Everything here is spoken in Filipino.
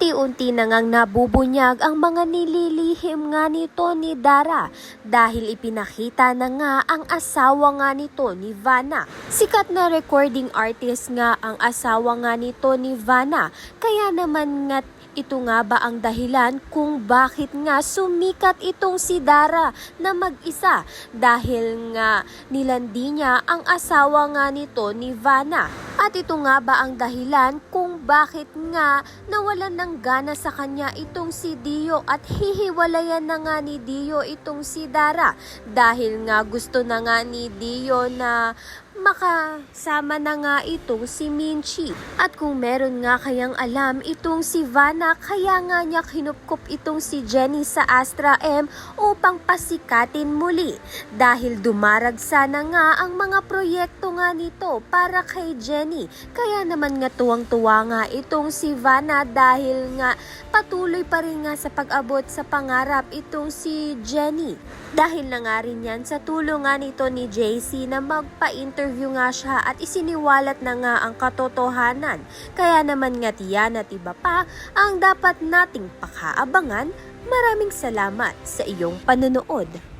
Unti-unti na ngang nabubunyag ang mga nililihim nga nito ni Dara dahil ipinakita na nga ang asawa nga nito ni Vanna. Sikat na recording artist nga ang asawa nga nito ni Vanna, kaya naman nga ito nga ba ang dahilan kung bakit nga sumikat itong si Dara na mag-isa dahil nga nilandi niya ang asawa nga nito ni Vanna. At ito nga ba ang dahilan kung bakit nga nawalan ng gana sa kanya itong si Dio at hihiwalayan na nga ni Dio itong si Dara dahil nga gusto na nga ni Dio na makasama na nga itong si Minchi. At kung meron nga kayang alam itong si Vanna, kaya nga niya kinupkup itong si Jenny sa Astra M upang pasikatin muli dahil dumaragsa na nga ang mga proyekto nga nito para kay Jenny. Kaya naman nga tuwang-tuwa nga itong si Vanna dahil nga patuloy pa rin nga sa pag-abot sa pangarap itong si Jenny. Dahil na nga rin yan sa tulong nga nito ni JC na magpa-interview nga siya at isiniwalat na nga ang katotohanan. Kaya naman nga tiyan at iba pa ang dapat nating pakaabangan. Maraming salamat sa iyong panonood.